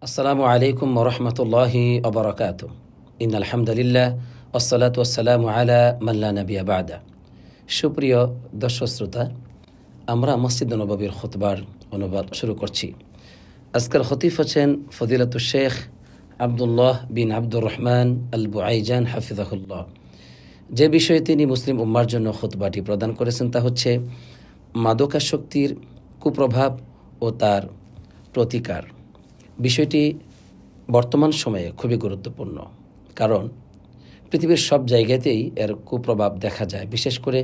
আসসালামু আলাইকুম ওরহমতুল্লাহি ওবরাকাতু। ইন্নাল হামদুলিল্লাহ ওয়াসসালাতু ওয়াসসালামু আলা মান লা নাবিয়্যা বা'দা। সুপ্রিয় দর্শক শ্রোতা, আমরা মসজিদ নববীর খুতবার অনুবাদ শুরু করছি। আজকের খতিব হচ্ছেন ফদিলাতুশ শেখ আব্দুল্লাহ বিন আব্দুর রহমান আল বুআইজান হাফিজাহুল্লাহ। যে বিষয়ে তিনি মুসলিম উম্মার জন্য খুতবাটি প্রদান করেছেন তা হচ্ছে মাদকাসক্তির কুপ্রভাব ও তার প্রতিকার। বিষয়টি বর্তমান সময়ে খুবই গুরুত্বপূর্ণ, কারণ পৃথিবীর সব জায়গাতেই এর কুপ্রভাব দেখা যায়। বিশেষ করে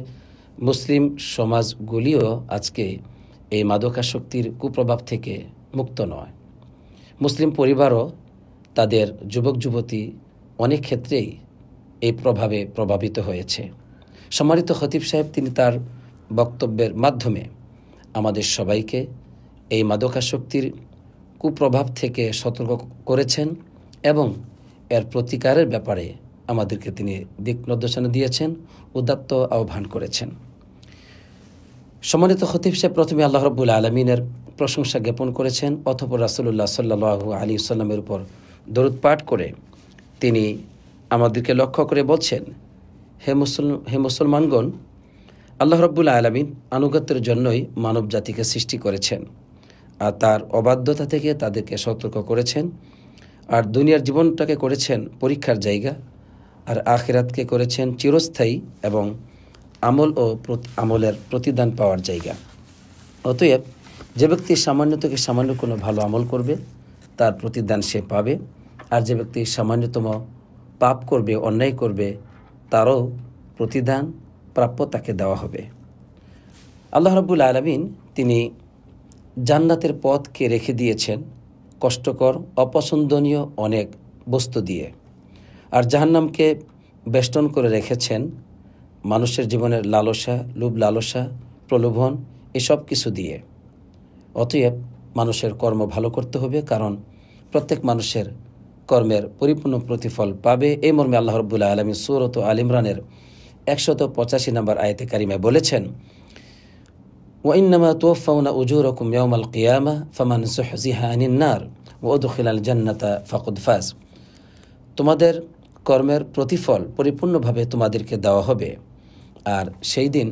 মুসলিম সমাজগুলিও আজকে এই মাদকাসক্তির কুপ্রভাব থেকে মুক্ত নয়। মুসলিম পরিবারও তাদের যুবক যুবতী অনেক ক্ষেত্রেই এই প্রভাবে প্রভাবিত হয়েছে। সম্মানিত খতিব সাহেব তিনি তার বক্তব্যের মাধ্যমে আমাদের সবাইকে এই মাদকাসক্তির কুপ্রভাব থেকে সতর্ক করেছেন এবং এর প্রতিকারের ব্যাপারে আমাদেরকে তিনি দিক নির্দেশনা দিয়েছেন, উদাত্ত আহ্বান করেছেন। সম্মানিত খতিব সাহেব প্রথমে আল্লাহ রাব্বুল আলামিনের প্রশংসা জ্ঞাপন করেছেন, অতঃপর রাসূলুল্লাহ সাল্লাল্লাহু আলাইহি ওয়াসাল্লামের উপর দরুদ পাঠ করে তিনি আমাদেরকে লক্ষ্য করে বলছেন, হে মুসলমানগণ, আল্লাহ রাব্বুল আলামিন আনুগত্যের জন্যই মানব জাতিকে সৃষ্টি করেছেন, আর তার অবাধ্যতা থেকে তাদেরকে সতর্ক করেছেন। আর দুনিয়ার জীবনটাকে করেছেন পরীক্ষার জায়গা, আর আখিরাতকে করেছেন চিরস্থায়ী এবং আমলের প্রতিদান পাওয়ার জায়গা। অতএব যে ব্যক্তি সামান্য থেকে সামান্য কোনো ভালো আমল করবে তার প্রতিদান সে পাবে, আর যে ব্যক্তি সামান্যতম পাপ করবে, অন্যায় করবে, তারও প্রতিদান প্রাপ্য তাকে দেওয়া হবে। আল্লাহ রাব্বুল আলামিন তিনি জান্নাতের পথকে রেখে দিয়েছেন কষ্টকর, অপছন্দনীয় অনেক বস্তু দিয়ে, আর জাহান্নামকে বেষ্টন করে রেখেছেন মানুষের জীবনের লালসা, লোভ লালসা, প্রলোভন, এসব কিছু দিয়ে। অতএব মানুষের কর্ম ভালো করতে হবে, কারণ প্রত্যেক মানুষের কর্মের পরিপূর্ণ প্রতিফল পাবে। এই মর্মে আল্লাহ রাব্বুল আলামিন সূরাত আল ইমরানের 185 নম্বর আয়াতে কারিমায় বলেছেন, وإنما توفون أجوركم يوم القيامة فمن زحزح عن النار وأدخل الجنة فقد فاز। তোমাদের কর্মের প্রতিফল পরিপূর্ণভাবে তোমাদেরকে দেওয়া হবে, আর সেই দিন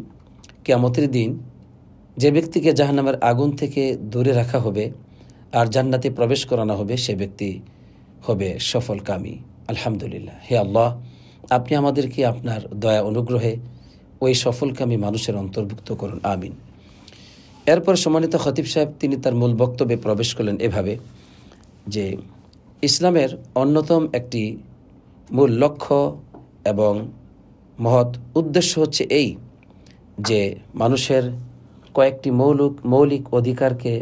কিয়ামতের দিন যে ব্যক্তিকে জাহান্নামের আগুন থেকে দূরে রাখা হবে আর জান্নাতে প্রবেশ করানো হবে সে ব্যক্তি হবে সফলকামী। আলহামদুলিল্লাহ। হে আল্লাহ, আপনি আমাদেরকে আপনার দয়া অনুগ্রহে ওই সফলকামী মানুষের অন্তর্ভুক্ত করুন, আমিন। এরপর সম্মানিত খতিব সাহেব তিনি তার মূল বক্তব্যে প্রবেশ করলেন এভাবে যে ইসলামের অন্যতম একটি মূল লক্ষ্য এবং মহৎ উদ্দেশ্য হচ্ছে এই যে মানুষের কয়েকটি মৌলিক অধিকারকে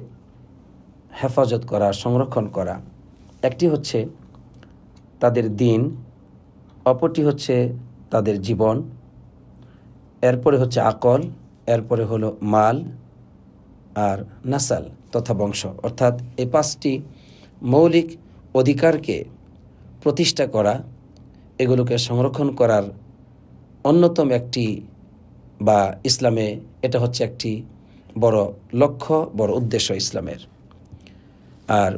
হেফাজত করা, সংরক্ষণ করা। একটি হচ্ছে তাদের দিন, অপরটি হচ্ছে তাদের জীবন, এরপরে হচ্ছে আকল, এরপরে হলো মাল আর নাসাল তথা বংশ। অর্থাৎ এই 5টি মৌলিক অধিকারকে প্রতিষ্ঠা করা, এগুলোকে সংরক্ষণ করার অন্যতম একটি বা ইসলামে এটা হচ্ছে একটি বড় লক্ষ্য, বড় উদ্দেশ্য ইসলামের। আর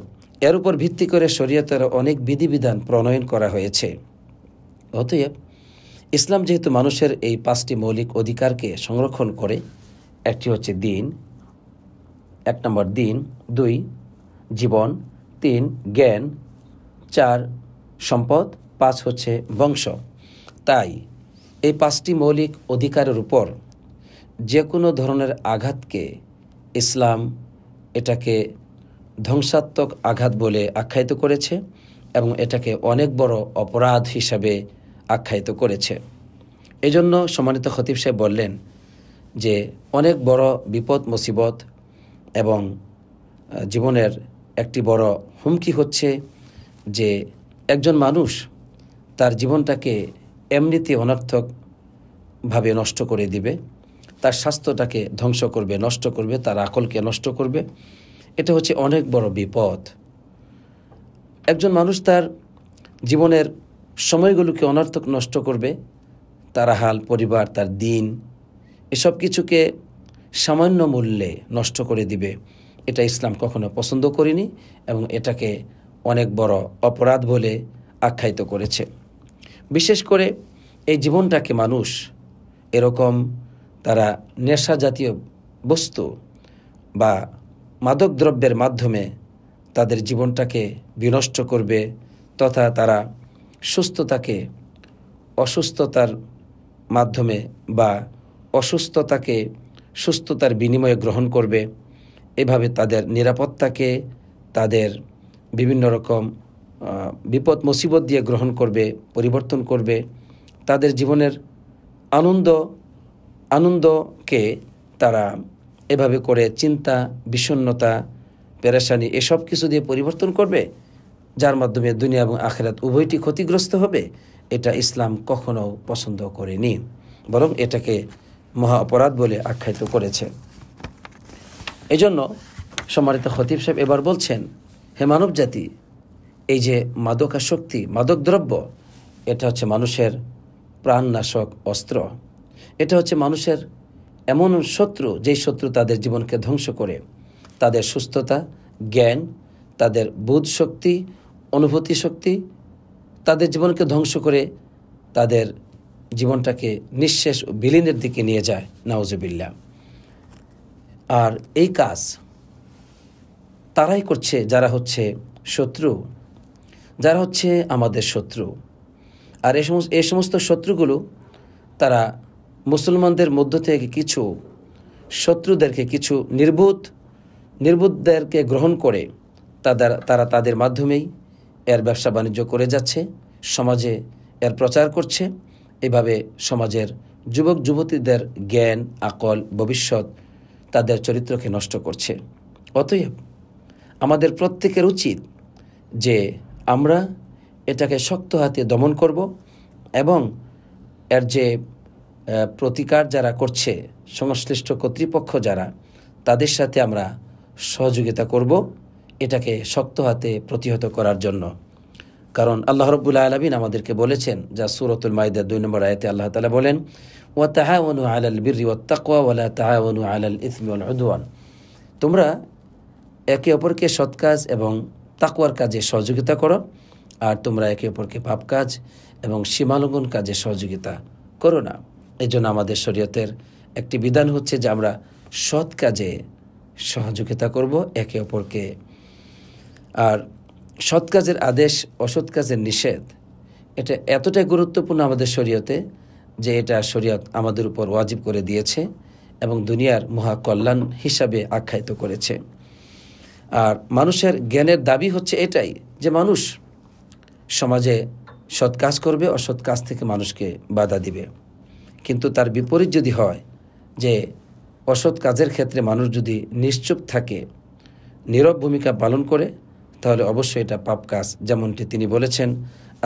এর উপর ভিত্তি করে শরীয়তের অনেক বিধিবিধান প্রণয়ন করা হয়েছে। অতএব ইসলাম যেহেতু মানুষের এই 5টি মৌলিক অধিকারকে সংরক্ষণ করে, একটি হচ্ছে দিন, 1 নম্বর দিন, 2 জীবন, 3 জ্ঞান, 4 সম্পদ, 5 হচ্ছে বংশ। তাই এই 5টি মৌলিক অধিকারের উপর যে কোনো ধরনের আঘাতকে ইসলাম এটাকে ধ্বংসাত্মক আঘাত বলে আখ্যায়িত করেছে এবং এটাকে অনেক বড় অপরাধ হিসাবে আখ্যায়িত করেছে। এজন্য সম্মানিত খতিব সাহেব বললেন যে অনেক বড় বিপদ মুসিবত এবং জীবনের একটি বড় হুমকি হচ্ছে যে একজন মানুষ তার জীবনটাকে এমনিতে অনর্থকভাবে নষ্ট করে দিবে, তার স্বাস্থ্যটাকে ধ্বংস করবে, নষ্ট করবে, তার আকলকে নষ্ট করবে। এটা হচ্ছে অনেক বড় বিপদ। একজন মানুষ তার জীবনের সময়গুলোকে অনর্থক নষ্ট করবে, তার হাল, পরিবার, তার দিন, এসব কিছুকে সামান্য মূল্যে নষ্ট করে দিবে। এটা ইসলাম কখনো পছন্দ করেনি এবং এটাকে অনেক বড় অপরাধ বলে আখ্যায়িত করেছে। বিশেষ করে এই জীবনটাকে মানুষ এরকম তারা নেশা জাতীয় বস্তু বা মাদক দ্রব্যের মাধ্যমে তাদের জীবনটাকে বিনষ্ট করবে, তথা তারা সুস্থতাকে অসুস্থতার মাধ্যমে বা অসুস্থতাকে সুস্থতার বিনিময়ে গ্রহণ করবে। এভাবে তাদের নিরাপত্তাকে তাদের বিভিন্ন রকম বিপদ মুসিবত দিয়ে গ্রহণ করবে, পরিবর্তন করবে। তাদের জীবনের আনন্দকে তারা এভাবে করে চিন্তা, বিষণ্ণতা, পেরেশানি এসব কিছু দিয়ে পরিবর্তন করবে, যার মাধ্যমে দুনিয়া এবং আখিরাত উভয়টি ক্ষতিগ্রস্ত হবে। এটা ইসলাম কখনো পছন্দ করেনি, বরং এটাকে মহা অপরাধ বলে আখ্যায়িত করেছে। এজন্য সম্মানিত খতিব সাহেব এবার বলছেন, হে মানব জাতি, এই যে মাদকাসক্তি, মাদক দ্রব্য, এটা হচ্ছে মানুষের প্রাণনাশক অস্ত্র। এটা হচ্ছে মানুষের এমন শত্রু, যেই শত্রু তাদের জীবনকে ধ্বংস করে, তাদের সুস্থতা, জ্ঞান, তাদের বোধ শক্তি, অনুভূতি শক্তি, তাদের জীবনকে ধ্বংস করে তাদের জীবনটাকে নিঃশেষ ও বিলীনের দিকে নিয়ে যায়, নাউজুবিল্লাহ। আর এই কাজ তারাই করছে যারা হচ্ছে শত্রু, যারা হচ্ছে আমাদের শত্রু। আর এই সমস্ত শত্রুগুলো তারা মুসলমানদের মধ্য থেকে কিছু শত্রুদেরকে, কিছু নির্বুদ্ধদেরকে গ্রহণ করে তারা তাদের মাধ্যমেই এর ব্যবসা বাণিজ্য করে যাচ্ছে, সমাজে এর প্রচার করছে। এভাবে সমাজের যুবক যুবতীদের জ্ঞান, আকল, ভবিষ্যৎ, তাদের চরিত্রকে নষ্ট করছে। অতএব আমাদের প্রত্যেকের উচিত যে আমরা এটাকে শক্ত হাতে দমন করব এবং এর যে প্রতিকার যারা করছে, সংশ্লিষ্ট কর্তৃপক্ষ যারা, তাদের সাথে আমরা সহযোগিতা করব এটাকে শক্ত হাতে প্রতিহত করার জন্য। কারণ আল্লাহ রাব্বুল আলামিন আমাদেরকে বলেছেন, যা সূরাতুল মাইদা 2 নম্বর আয়াতে আল্লাহ তাআলা বলেন, ওয়া তাআওয়ানু আলাল বিররি ওয়াত তাকওয়া ওয়া লা তাআওয়ানু আলাল ইসমি ওয়াল উদওয়ান। তোমরা একে অপরকে সৎ কাজ এবং তাকওয়ার কাজে সহযোগিতা করো, আর তোমরা একে অপরকে পাপ কাজ এবং সীমালঙ্ঘন কাজে সহযোগিতা করো না। এই জন্য আমাদের শরীয়তের একটি বিধান হচ্ছে যে আমরা সৎ কাজে সহযোগিতা করব একে অপরকে। আর সৎ কাজের আদেশ, অসৎ কাজের নিষেধ, এটা এতটাই গুরুত্বপূর্ণ আমাদের শরীয়তে যে এটা শরীয়ত আমাদের উপর ওয়াজিব করে দিয়েছে এবং দুনিয়ার মহা কল্যাণ হিসাবে আখ্যায়িত করেছে। আর মানুষের জ্ঞানের দাবি হচ্ছে এটাই যে মানুষ সমাজে সৎ কাজ করবে, অসৎ কাজ থেকে মানুষকে বাধা দিবে। কিন্তু তার বিপরীত যদি হয় যে অসৎ কাজের ক্ষেত্রে মানুষ যদি নিশ্চুপ থাকে, নীরব ভূমিকা পালন করে, তাহলে অবশ্যই এটা পাপ কাজ। যেমনটি তিনি বলেছেন,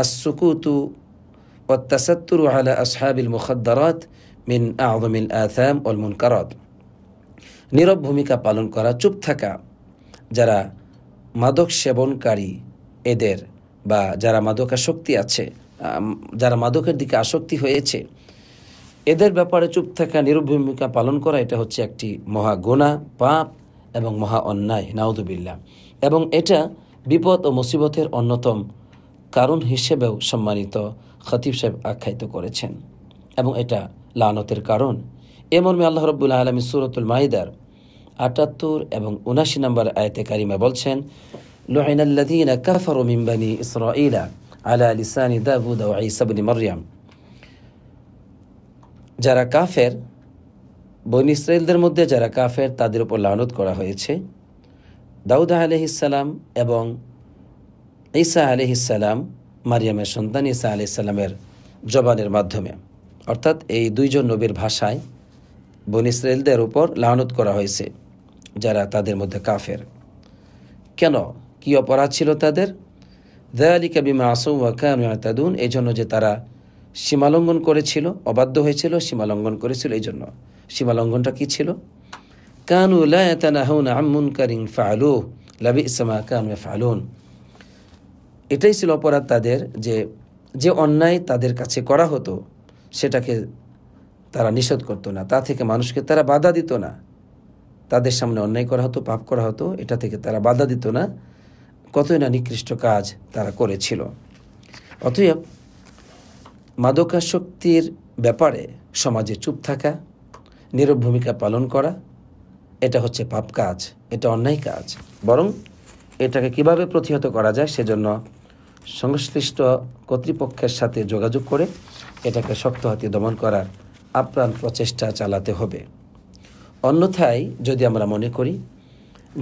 আস-সুকুতু ওয়াত তাসাত্তুরু আলা আসহাবিল মুখাদ্দারাত মিন আ'যামিল আথাম ওয়াল মুনকারাত। নীরব ভূমিকা পালন করা, চুপ থাকা, যারা মাদক সেবনকারী এদের বা যারা মাদকাসক্তি আছে, যারা মাদকের দিকে আসক্তি হয়েছে, এদের ব্যাপারে চুপ থাকা, নীরব ভূমিকা পালন করা, এটা হচ্ছে একটি মহা গুনাহ, পাপ এবং মহা অন্যায়, নাউযুবিল্লাহ। এবং এটা বিপদ ও মুসিবতের অন্যতম কারণ হিসেবেও সম্মানিত খতিব সাহেব আখ্যায়িত করেছেন এবং এটা লানতের কারণ। এ মর্মে আল্লাহ রাব্বুল আলামিন সূরাতুল মাইদার ৭৮ এবং ৭৯ নম্বর আয়াতে কারিমা বলছেন, লুইনাল্লাযীনা কাফারু মিন বানি ইসরাঈলা আলা লিসানি দাউদ ওয়া ঈসা ইবনে মারইয়াম। যারা কাফের, বনী ইসরাঈলদের মধ্যে যারা কাফের, তাদের উপর লানত করা হয়েছে দাউদ আলাইহিস সালাম এবং ঈসা আলাইহিস সালাম, মারিয়ামের সন্তান ঈসা আলাইহিস সালামের জবানের মাধ্যমে। অর্থাৎ এই দুইজন নবীর ভাষায় বনী ইসরাঈলদের উপর লানত করা হয়েছে যারা তাদের মধ্যে কাফের। কেন? কি অপরাধ ছিল তাদের? যালিকা বিমা আসৌ ওয়া কানু ইয়াতাদুন। এই জন্য যে তারা সীমালঙ্ঘন করেছিল, অবাধ্য হয়েছিল, সীমালঙ্ঘন করেছিল। এই জন্য সীমালঙ্ঘনটা কি ছিল? কানু লা ইয়াতানাহাউনা আন মুনকারিন ফাআলুহু লাবি'সা মা কানু ইয়াফআলুন। এটাই ছিল অপরাধ তাদের, যে অন্যায় তাদের কাছে করা হতো সেটাকে তারা নিষেধ করতো না, তা থেকে মানুষকে তারা বাধা দিত না। তাদের সামনে অন্যায় করা হতো, পাপ করা হতো, এটা থেকে তারা বাধা দিত না, কতই না নিকৃষ্ট কাজ তারা করেছিল। অতএব মাদকাসক্তির ব্যাপারে সমাজে চুপ থাকা, নীরব ভূমিকা পালন করা, এটা হচ্ছে পাপ কাজ, এটা অন্যায় কাজ। বরং এটাকে কিভাবে প্রতিহত করা যায় সেজন্য সংশ্লিষ্ট কর্তৃপক্ষের সাথে যোগাযোগ করে এটাকে শক্ত হাতে দমন করার আপ্রাণ প্রচেষ্টা চালাতে হবে। অন্যথায় যদি আমরা মনে করি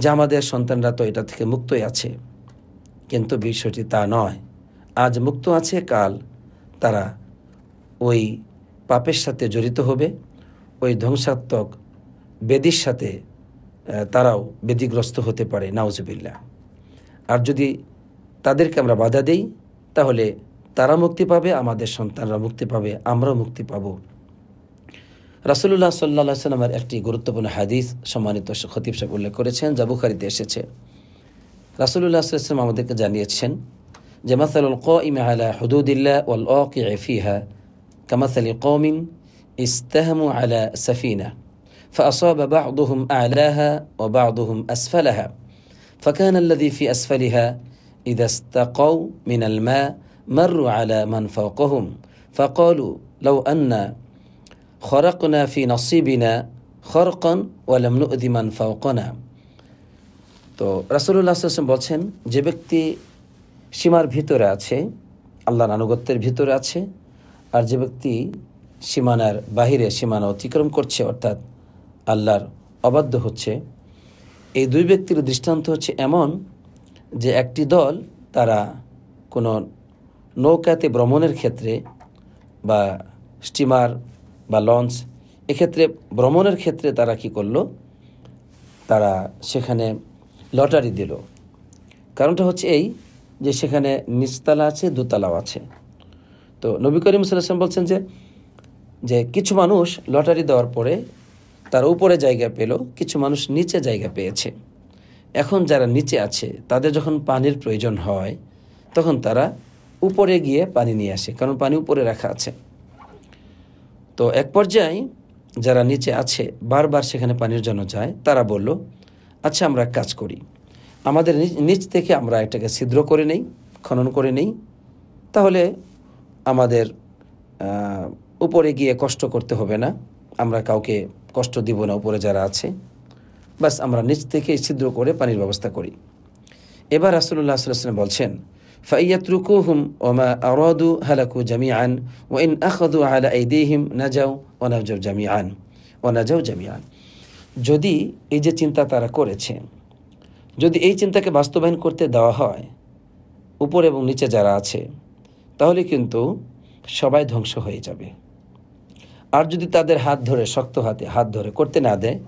যে আমাদের সন্তানরা তো এটা থেকে মুক্তই আছে, কিন্তু বিষয়টি তা নয়। আজ মুক্ত আছে, কাল তারা ওই পাপের সাথে জড়িত হবে, ওই ধ্বংসাত্মক বেদির সাথে তারাও বেদিগ্রস্ত হতে পারে, নাউজুবিল্লাহ। আর যদি তাদেরকে আমরা বাধা দেই তাহলে তারা মুক্তি পাবে, আমাদের সন্তানরা মুক্তি পাবে, আমরাও মুক্তি পাব। রাসূলুল্লাহ সাল্লাল্লাহু আলাইহি ওয়াসাল্লামের একটি গুরুত্বপূর্ণ হাদিস সম্মানিত খতিব সাহেব উল্লেখ করেছেন, যা বুখারীতে এসেছে। রাসূলুল্লাহ সাল্লাল্লাহু আলাইহি ওয়াসাল্লাম আমাদেরকে জানিয়েছেন যে মাসালুল কাইমি আলা হুদুদিল্লাহ ওয়াল ওয়াকিঈ ফিহা কামাসালি কওমিন ইস্তাহামু আলা সাফিনা فأصاب بعضهم أعلاها وبعضهم أسفلها فكان الذي في أسفلها إذا استقوا من الماء مروا على من فوقهم فقالوا لو أن خرقنا في نصيبنا خرقا ولم نؤذ من فوقنا। তো রাসূলুল্লাহ সাল্লাল্লাহু আলাইহি ওয়াসাল্লাম বলছেন, যে ব্যক্তি সীমার ভিতরে আছে, আল্লাহর আনুগত্যের ভিতরে আছে, আর যে ব্যক্তি সীমানার বাহিরে সীমানা অতিক্রম করছে অর্থাৎ আল্লাহর অবাধ্য হচ্ছে, এই দুই ব্যক্তির দৃষ্টান্ত হচ্ছে এমন যে একটি দল তারা কোনো নৌকাতে ভ্রমণের ক্ষেত্রে বা স্টিমার বা লঞ্চ, এক্ষেত্রে ভ্রমণের ক্ষেত্রে তারা কি করলো, তারা সেখানে লটারি দিল। কারণটা হচ্ছে এই যে সেখানে নিচতলা আছে, দোতলাও আছে। তো নবী করিম সাল্লাল্লাহু আলাইহি ওয়াসাল্লাম বলছেন যে কিছু মানুষ লটারি দেওয়ার পরে তারা উপরে জায়গা পেল, কিছু মানুষ নিচে জায়গা পেয়েছে। এখন যারা নিচে আছে তাদের যখন পানির প্রয়োজন হয় তখন তারা উপরে গিয়ে পানি নিয়ে আসে, কারণ পানি উপরে রাখা আছে। তো এক পর্যায়ে যারা নিচে আছে বারবার সেখানে পানির জন্য যায়, তারা বলল, আচ্ছা আমরা এক কাজ করি, আমাদের নিচ থেকে আমরা এটাকে ছিদ্র করে নেই, খনন করে নেই, তাহলে আমাদের উপরে গিয়ে কষ্ট করতে হবে না, আমরা কাউকে কষ্ট দিব না, উপরে যারা আছে, বাস আমরা নিচ থেকে ছিদ্র করে পানির ব্যবস্থা করি। এবার রাসূলুল্লাহ সাল্লাল্লাহু আলাইহি ওয়াসাল্লাম বলছেন, ফাইয়াতরুকুহুম ওয়ামা আরাদু হালাকু জামিআন ওয়া ইন আখাযু আলা আইদিহিম নাজাউ ওয়া নাজাউ জামিআন ওয়া নাজাউ জামিআন। যদি এই যে চিন্তা তারা করেছে, যদি এই চিন্তাকে বাস্তবায়ন করতে দেওয়া হয় উপরে এবং নিচে যারা আছে, তাহলে কিন্তু সবাই ধ্বংস হয়ে যাবে। আর যদি তাদের হাত ধরে, শক্ত হাতে হাত ধরে করতে না দেয়,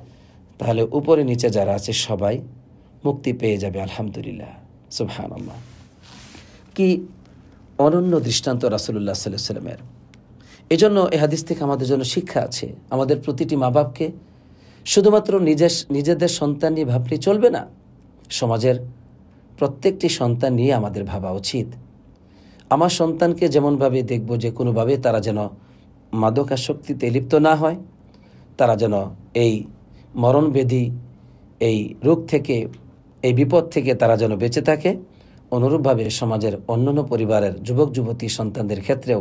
তাহলে উপরে নিচে যারা আছে সবাই মুক্তি পেয়ে যাবে। আলহামদুলিল্লাহ, সুবহানাল্লাহ। কি অনন্য দৃষ্টান্ত রাসূলুল্লাহ সাল্লাল্লাহু আলাইহি ওয়াসাল্লামের। এজন্য এই হাদিস থেকে আমাদের জন্য শিক্ষা আছে, আমাদের প্রতিটি মা বাপকে শুধুমাত্র নিজেদের সন্তান নিয়ে ভাবলে চলবে না, সমাজের প্রত্যেকটি সন্তান নিয়ে আমাদের ভাবা উচিত। আমার সন্তানকে যেমনভাবে দেখব যে কোনোভাবে তারা যেন মাদকাসক্তিতে লিপ্ত না হয়, তারা যেন এই মরণব্যাধি, এই রোগ থেকে, এই বিপদ থেকে তারা যেন বেঁচে থাকে, অনুরূপভাবে সমাজের অন্যান্য পরিবারের যুবক যুবতী সন্তানদের ক্ষেত্রেও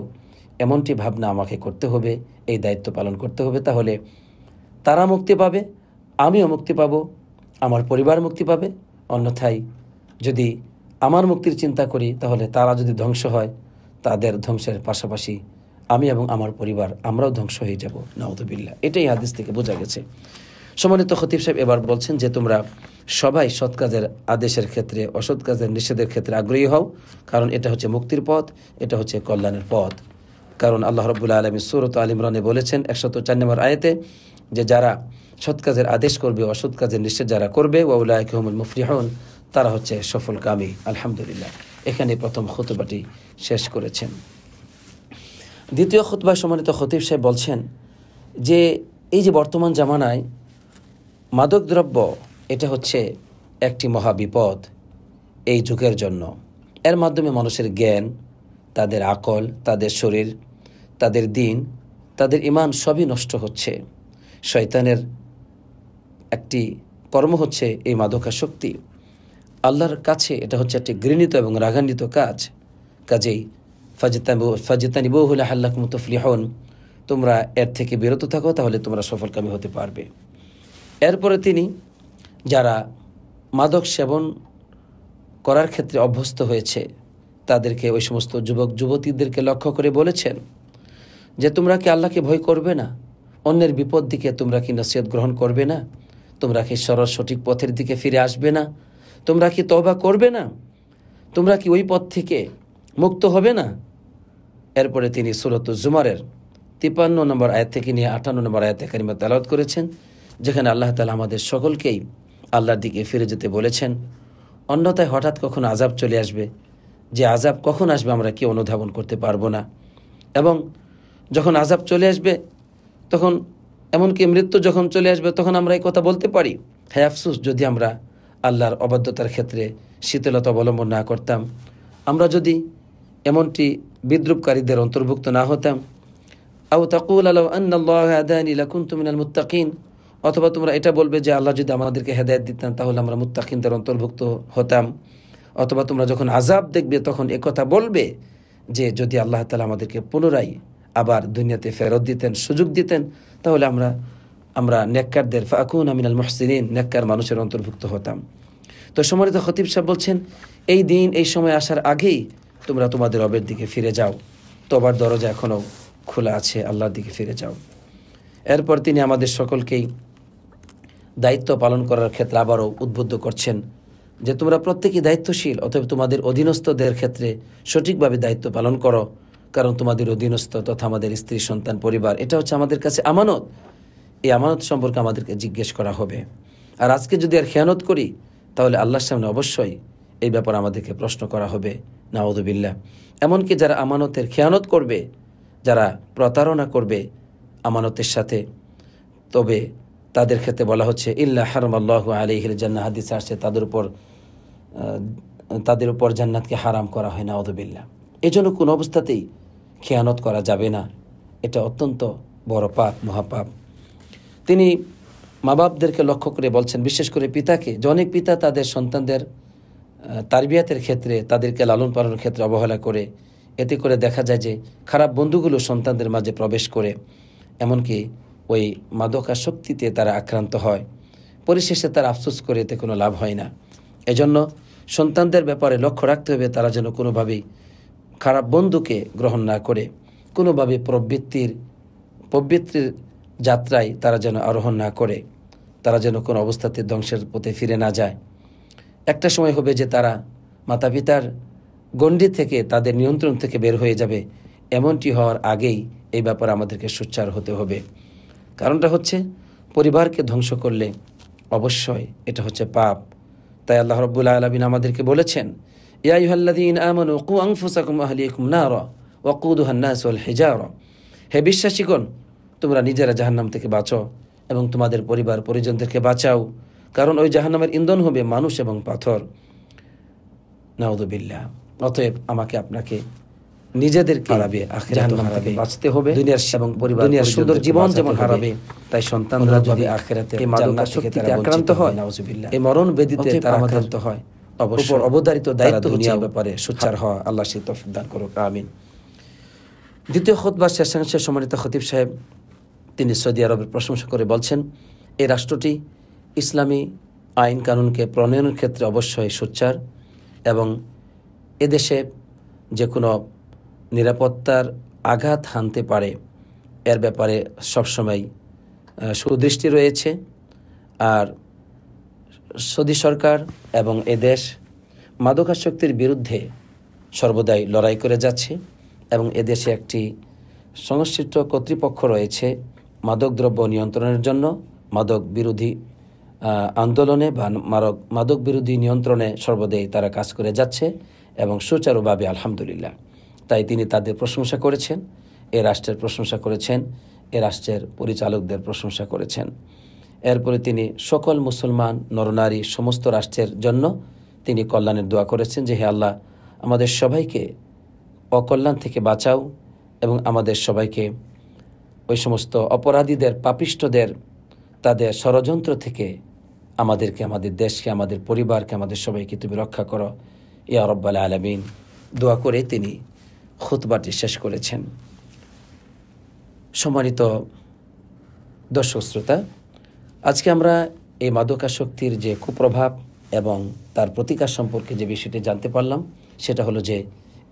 এমনটি ভাবনা আমাকে করতে হবে, এই দায়িত্ব পালন করতে হবে। তাহলে তারা মুক্তি পাবে, আমিও মুক্তি পাবো, আমার পরিবার মুক্তি পাবে। অন্যথায় যদি আমার মুক্তির চিন্তা করি, তাহলে তারা যদি ধ্বংস হয়, তাদের ধ্বংসের পাশাপাশি আমি এবং আমার পরিবার, আমরাও ধ্বংস হয়ে যাব, নাউযুবিল্লাহ। এটাই হাদিস থেকে বোঝা গেছে। সম্মানিত খতিব সাহেব এবার বলছেন যে তোমরা সবাই সৎ কাজের আদেশের ক্ষেত্রে, অসৎ কাজের নিষেধের ক্ষেত্রে আগ্রহী হও, কারণ এটা হচ্ছে মুক্তির পথ, এটা হচ্ছে কল্যাণের পথ। কারণ আল্লাহ রাব্বুল আলামিন সূরাত আল ইমরানে বলেছেন 104 নম্বর আয়াতে যে যারা সৎ কাজের আদেশ করবে, অসৎ কাজের নিষেধ যারা করবে, ওয়া উলাইকা হুমুল মুফলিহুন, তারা হচ্ছে সফলকামী। আলহামদুলিল্লাহ, এখানে প্রথম খুতবাটি শেষ করেছেন। দ্বিতীয় খুতবায় সম্মানিত খতিব সাহেব বলছেন যে এই যে বর্তমান জামানায় মাদকদ্রব্য, এটা হচ্ছে একটি মহাবিপদ এই যুগের জন্য। এর মাধ্যমে মানুষের জ্ঞান, তাদের আকল, তাদের শরীর, তাদের দিন, তাদের ঈমান সবই নষ্ট হচ্ছে। শয়তানের একটি কর্ম হচ্ছে এই মাদকাসক্তি। আল্লাহর কাছে এটা হচ্ছে একটি ঘৃণিত এবং রাগান্বিত কাজ। কাজেই ফাজতানিবুহু লাআল্লাকুম তুফলিহুন, তোমরা এর থেকে বিরত থাকো, তাহলে তোমরা সফলকামী হতে পারবে। এরপরে তিনি যারা মাদক সেবন করার ক্ষেত্রে অভ্যস্ত হয়েছে তাদেরকে, ওই সমস্ত যুবক যুবতীদেরকে লক্ষ্য করে বলেছেন যে তোমরা কি আল্লাহকে ভয় করবে না? অন্যের বিপদ দিকে তোমরা কি নসিহত গ্রহণ করবে না? তোমরা কি সরল সঠিক পথের দিকে ফিরে আসবে না? তোমরা কি তওবা করবে না? তোমরা কি ওই পথ থেকে মুক্ত হবে না? এরপরে তিনি সূরাতুজ জুমারের 53 নম্বর আয়াত থেকে নিয়ে 58 নম্বর আয়াতে কারিমা তেলাওয়াত করেছেন, যেখানে আল্লাহ তাআলা আমাদের সকলকেই আল্লাহর দিকে ফিরে যেতে বলেছেন। অন্যথায় হঠাৎ কখনো আযাব চলে আসবে, যে আযাব কখন আসবে আমরা কি অনুধাবন করতে পারবো না। এবং যখন আযাব চলে আসবে, তখন এমনকি মৃত্যু যখন চলে আসবে, তখন আমরা এই কথা বলতে পারি, হে আফসোস যদি আমরা আল্লাহর অবাধ্যতার ক্ষেত্রে শীতলতা অবলম্বন না করতাম, আমরা যদি এমনটি বিদ্রুপকারীদের অন্তর্ভুক্ত না হতাম। আও তাকুল লাউ আন্নাল্লাহা হাদানি লাকুনতু মিনাল মুত্তাকিন, অথবা তোমরা এটা বলবে যে আল্লাহ যদি আমাদেরকে হেদায়েত দিতেন তাহলে আমরা মুত্তাকিনদের অন্তর্ভুক্ত হতাম। অথবা তোমরা যখন আযাব দেখবে তখন একথা বলবে যে যদি আল্লাহ তাআলা আমাদেরকে পুনরায় আবার দুনিয়াতে ফেরত দিতেন, সুযোগ দিতেন, তাহলে আমরা নেককারদের ফাকুনা মিনাল মুহসিনিন, নেককার মানুষের অন্তর্ভুক্ত হতাম। তো সম্মানিত খতিব সাহেব বলছেন, এই দিন এই সময় আসার আগেই তোমরা তোমাদের রবের দিকে ফিরে যাও, তওবার দরজা এখনও খোলা আছে, আল্লাহর দিকে ফিরে যাও। এরপর তিনি আমাদের সকলকেই দায়িত্ব পালন করার ক্ষেত্রে আবারও উদ্বুদ্ধ করছেন যে তোমরা প্রত্যেকেই দায়িত্বশীল, অতএব তোমাদের অধীনস্থদের ক্ষেত্রে সঠিকভাবে দায়িত্ব পালন করো, কারণ তোমাদের অধীনস্থ তথা আমাদের স্ত্রী, সন্তান, পরিবার, এটা হচ্ছে আমাদের কাছে আমানত। এই আমানত সম্পর্কে আমাদেরকে জিজ্ঞেস করা হবে। আর আজকে যদি আর খেয়ানত করি, তাহলে আল্লাহর সামনে অবশ্যই এই ব্যাপারে আমাদেরকে প্রশ্ন করা হবে, নাউযুবিল্লাহ। এমনকি যারা আমানতের খেয়ানত করবে, যারা প্রতারণা করবে আমানতের সাথে, তবে তাদের ক্ষেত্রে বলা হচ্ছে ইল্লা হারামাল্লাহু আলাইহিল জান্নাহ, হাদিসে আসছে তাদের উপর জান্নাতকে হারাম করা হয়, নাউযুবিল্লাহ। এজন্য কোন অবস্থাতেই খেয়ানত করা যাবে না, এটা অত্যন্ত বড় পাপ, মহাপাপ। তিনি মা বাপদেরকে লক্ষ্য করে বলছেন, বিশেষ করে পিতাকে, যে অনেক পিতা তাদের সন্তানদের তারবিয়াতের ক্ষেত্রে, তাদেরকে লালন পালনের ক্ষেত্রে অবহেলা করে। এতে করে দেখা যায় যে খারাপ বন্ধুগুলো সন্তানদের মাঝে প্রবেশ করে, এমনকি ওই মাদকাসক্তিতে তারা আক্রান্ত হয়। পরিশেষে তারা আফসোস করে, এতে কোনো লাভ হয় না। এজন্য সন্তানদের ব্যাপারে লক্ষ্য রাখতে হবে, তারা যেন কোনোভাবেই খারাপ বন্ধুকে গ্রহণ না করে, কোনোভাবে প্রবৃত্তির যাত্রায় তারা যেন আরোহণ না করে, তারা যেন কোনো অবস্থাতে ধ্বংসের পথে ফিরে না যায়। একটা সময় হবে যে তারা মাতা পিতার গণ্ডি থেকে, তাদের নিয়ন্ত্রণ থেকে বের হয়ে যাবে। এমনটি হওয়ার আগেই এই ব্যাপারে আমাদেরকে সোচ্চার হতে হবে। কারণটা হচ্ছে, পরিবারকে ধ্বংস করলে অবশ্যই এটা হচ্ছে পাপ। তাই আল্লাহ রাব্বুল আলামিন আমাদেরকে বলেছেন, ইয়া আইয়ুহাল্লাযীনা আমানু কু আনফুসাকুম ওয়া আহলিকুম নারা ওয়াকুদুহান নাস ওয়াল হিজারা, হে বিশ্বাসীগণ, তোমরা নিজেরা জাহান্নাম থেকে বাঁচো এবং তোমাদের পরিবার পরিজনদেরকে বাঁচাও, কারণ ওই জাহান্নামের ইন্ধন হবে মানুষ এবং পাথর, নাউযুবিল্লাহ। অতএব আমাকে আপনাকে নিজেদেরকে হারাবে, আখিরাত হারাবে, বাঁচতে হবে, দুনিয়ার এবং পরিবার, দুনিয়ার সুন্দর জীবন যেমন হারাবে, তাই সন্তানরা যদি আখিরাতে মাদকাসক্তিতে আক্রান্ত হয়, নাউযুবিল্লাহ, এই মরণ ব্যাধিতে তারা আক্রান্ত হয়, অবশ্যই অবধারিত দায়িত্ব দুনিয়ার ব্যাপারে সোচ্চার হওয়া। আল্লাহ সেই তৌফিক দান করুক, আমিন। দ্বিতীয় খুতবার শেষাংশে সম্মানিত খতিব সাহেব তিনি সৌদি আরবের প্রশংসা করে বলছেন, এই রাষ্ট্রটি ইসলামী আইন কানুনকে প্রণয়নের ক্ষেত্রে অবশ্যই সোচ্চার এবং এদেশে যে কোনো নিরাপত্তার আঘাত হানতে পারে এর ব্যাপারে সবসময় সুদৃষ্টি রয়েছে। আর সৌদি সরকার এবং এদেশ মাদকাসক্তির বিরুদ্ধে সর্বদাই লড়াই করে যাচ্ছে এবং এদেশে একটি সংশ্লিষ্ট কর্তৃপক্ষ রয়েছে মাদকদ্রব্য নিয়ন্ত্রণের জন্য, মাদক বিরোধী আন্দোলনে বা মাদক বিরোধী নিয়ন্ত্রণে সর্বদাই তারা কাজ করে যাচ্ছে এবং সুচারুভাবে, আলহামদুলিল্লাহ। তাই তিনি তাদের প্রশংসা করেছেন, এ রাষ্ট্রের প্রশংসা করেছেন, এ রাষ্ট্রের পরিচালকদের প্রশংসা করেছেন। এরপরে তিনি সকল মুসলমান নরনারী সমস্ত রাষ্ট্রের জন্য তিনি কল্যাণের দোয়া করেছেন যে হে আল্লাহ, আমাদের সবাইকে অকল্যাণ থেকে বাঁচাও এবং আমাদের সবাইকে ওই সমস্ত অপরাধীদের, পাপিষ্ঠদের, তাদের ষড়যন্ত্র থেকে আমাদেরকে, আমাদের দেশকে, আমাদের পরিবারকে, আমাদের সবাইকে তুমি রক্ষা করো ইয়া রাব্বাল আলামিন। দোয়া করে তিনি খুতবাটি শেষ করেছেন। সম্মানিত দর্শক শ্রোতা, আজকে আমরা এই মাদকাসক্তির যে কুপ্রভাব এবং তার প্রতিকার সম্পর্কে যে বিষয়টি জানতে পারলাম, সেটা হলো যে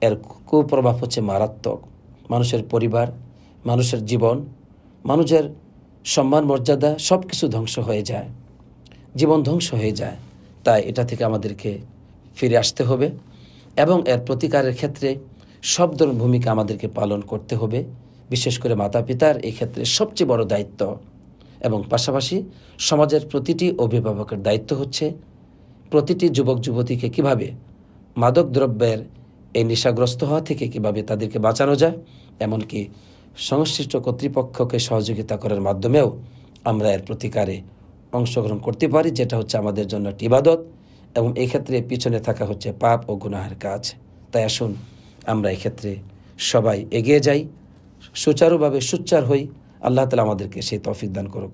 এর কুপ্রভাব হচ্ছে মারাত্মক। মানুষের পরিবার, মানুষের জীবন, মানুষের সম্মান মর্যাদা সব কিছু ধ্বংস হয়ে যায়, জীবন ধ্বংস হয়ে যায়। তাই এটা থেকে আমাদেরকে ফিরে আসতে হবে এবং এর প্রতিকারের ক্ষেত্রে সব ধরনের ভূমিকা আমাদেরকে পালন করতে হবে। বিশেষ করে মাতা পিতার এই ক্ষেত্রে সবচেয়ে বড় দায়িত্ব, এবং পাশাপাশি সমাজের প্রতিটি অভিভাবকের দায়িত্ব হচ্ছে প্রতিটি যুবক যুবতীকে কিভাবে মাদক দ্রব্যের এই নেশাগ্রস্ত হওয়া থেকে কিভাবে তাদেরকে বাঁচানো যায়, এমনকি সংশ্লিষ্ট কর্তৃপক্ষকে সহযোগিতা করার মাধ্যমেও আমরা এর প্রতিকারে অংশগ্রহণ করতে পারি, যেটা হচ্ছে আমাদের জন্য একটি ইবাদত, এবং এই ক্ষেত্রে পিছনে থাকা হচ্ছে পাপ ও গুনাহের কাজ। তাই আসুন আমরা এই ক্ষেত্রে সবাই এগিয়ে যাই, সুচারুভাবে সোচ্চার হই। আল্লাহ তাআলা আমাদেরকে সেই তৌফিক দান করুক।